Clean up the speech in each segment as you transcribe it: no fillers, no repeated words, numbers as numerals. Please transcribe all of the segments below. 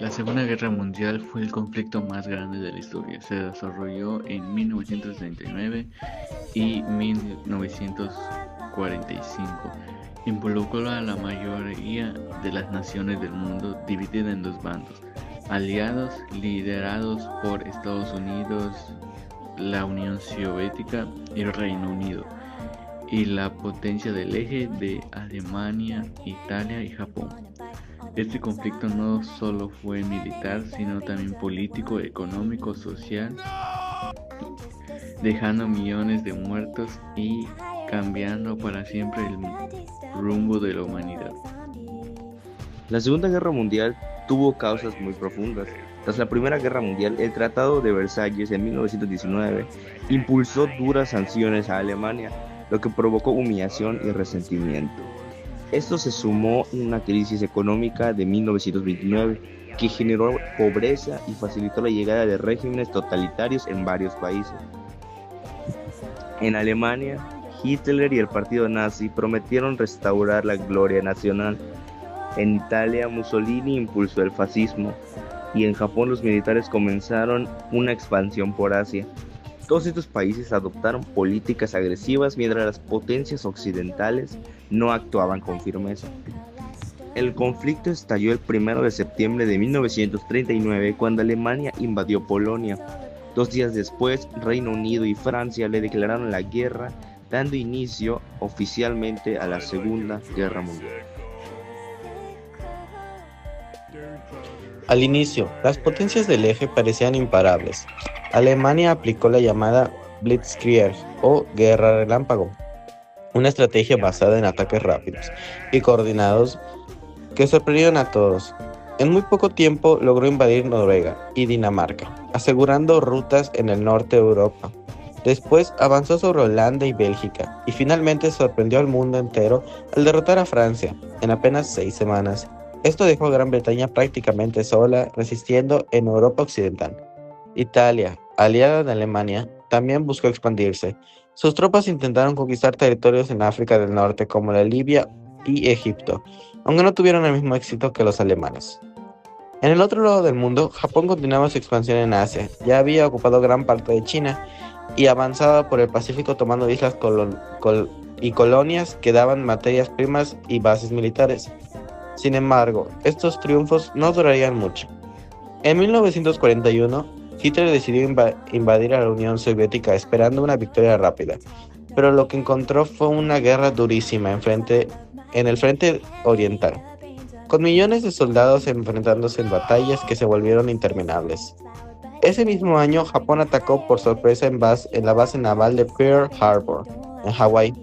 La Segunda Guerra Mundial fue el conflicto más grande de la historia. Se desarrolló en 1939 y 1945. Involucró a la mayoría de las naciones del mundo, dividida en dos bandos: aliados liderados por Estados Unidos, la Unión Soviética y el Reino Unido, y la potencia del eje de Alemania, Italia y Japón. Este conflicto no solo fue militar, sino también político, económico, social, dejando millones de muertos y cambiando para siempre el rumbo de la humanidad. La Segunda Guerra Mundial tuvo causas muy profundas. Tras la Primera Guerra Mundial, el Tratado de Versalles en 1919 impulsó duras sanciones a Alemania, lo que provocó humillación y resentimiento. Esto se sumó a una crisis económica de 1929 que generó pobreza y facilitó la llegada de regímenes totalitarios en varios países. En Alemania, Hitler y el partido nazi prometieron restaurar la gloria nacional. En Italia, Mussolini impulsó el fascismo y en Japón los militares comenzaron una expansión por Asia. Todos estos países adoptaron políticas agresivas mientras las potencias occidentales no actuaban con firmeza. El conflicto estalló el 1 de septiembre de 1939 cuando Alemania invadió Polonia. 2 días después, Reino Unido y Francia le declararon la guerra, dando inicio oficialmente a la Segunda Guerra Mundial. Al inicio, las potencias del eje parecían imparables. Alemania aplicó la llamada Blitzkrieg o guerra relámpago, una estrategia basada en ataques rápidos y coordinados que sorprendieron a todos. En muy poco tiempo logró invadir Noruega y Dinamarca, asegurando rutas en el norte de Europa. Después avanzó sobre Holanda y Bélgica y finalmente sorprendió al mundo entero al derrotar a Francia en apenas 6 semanas. Esto dejó a Gran Bretaña prácticamente sola, resistiendo en Europa Occidental. Italia, aliada de Alemania, también buscó expandirse. Sus tropas intentaron conquistar territorios en África del Norte como la Libia y Egipto, aunque no tuvieron el mismo éxito que los alemanes. En el otro lado del mundo, Japón continuaba su expansión en Asia. Ya había ocupado gran parte de China y avanzaba por el Pacífico tomando islas y colonias que daban materias primas y bases militares. Sin embargo, estos triunfos no durarían mucho. En 1941, Hitler decidió invadir a la Unión Soviética esperando una victoria rápida, pero lo que encontró fue una guerra durísima en el frente oriental, con millones de soldados enfrentándose en batallas que se volvieron interminables. Ese mismo año, Japón atacó por sorpresa en la base naval de Pearl Harbor, en Hawái.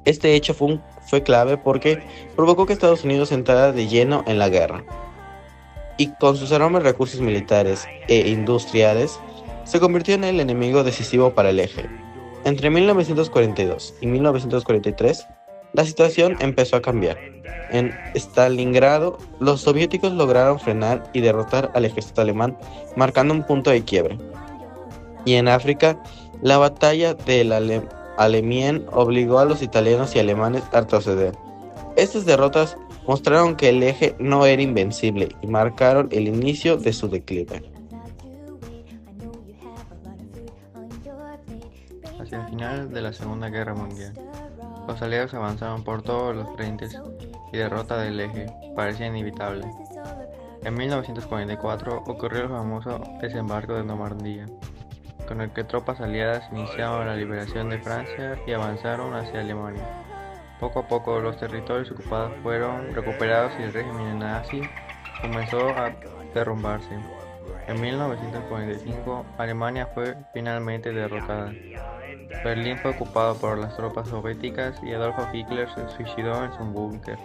Este hecho fue clave porque provocó que Estados Unidos entrara de lleno en la guerra, y con sus enormes recursos militares e industriales, se convirtió en el enemigo decisivo para el eje. Entre 1942 y 1943, la situación empezó a cambiar. En Stalingrado, los soviéticos lograron frenar y derrotar al ejército alemán, marcando un punto de quiebre. Y en África, la batalla del Alemien obligó a los italianos y alemanes a retroceder. Estas derrotas mostraron que el eje no era invencible y marcaron el inicio de su declive. Hacia el final de la Segunda Guerra Mundial, los aliados avanzaron por todos los frentes y derrota del eje parecía inevitable. En 1944 ocurrió el famoso desembarco de Normandía, con el que tropas aliadas iniciaron la liberación de Francia y avanzaron hacia Alemania. Poco a poco los territorios ocupados fueron recuperados y el régimen nazi comenzó a derrumbarse. En 1945 Alemania fue finalmente derrotada. Berlín fue ocupado por las tropas soviéticas y Adolf Hitler se suicidó en su búnker.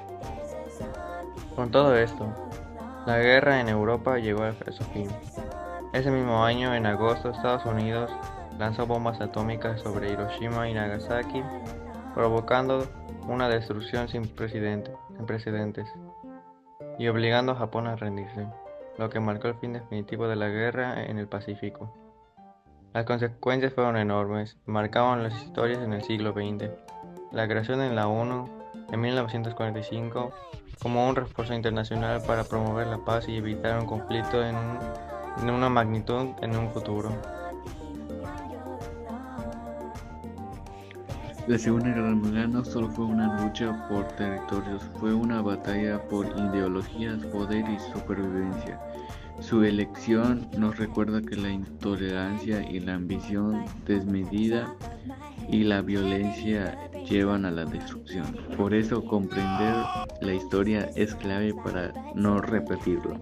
Con todo esto, la guerra en Europa llegó a su fin. Ese mismo año, en agosto, Estados Unidos lanzó bombas atómicas sobre Hiroshima y Nagasaki, provocando una destrucción sin precedentes y obligando a Japón a rendirse, lo que marcó el fin definitivo de la guerra en el Pacífico. Las consecuencias fueron enormes y marcaron las historias en el siglo XX. La creación de la ONU en 1945 como un refuerzo internacional para promover la paz y evitar un conflicto en una magnitud en un futuro. La Segunda Guerra Mundial no solo fue una lucha por territorios, fue una batalla por ideologías, poder y supervivencia. Su elección nos recuerda que la intolerancia y la ambición desmedida y la violencia llevan a la destrucción. Por eso comprender la historia es clave para no repetirlo.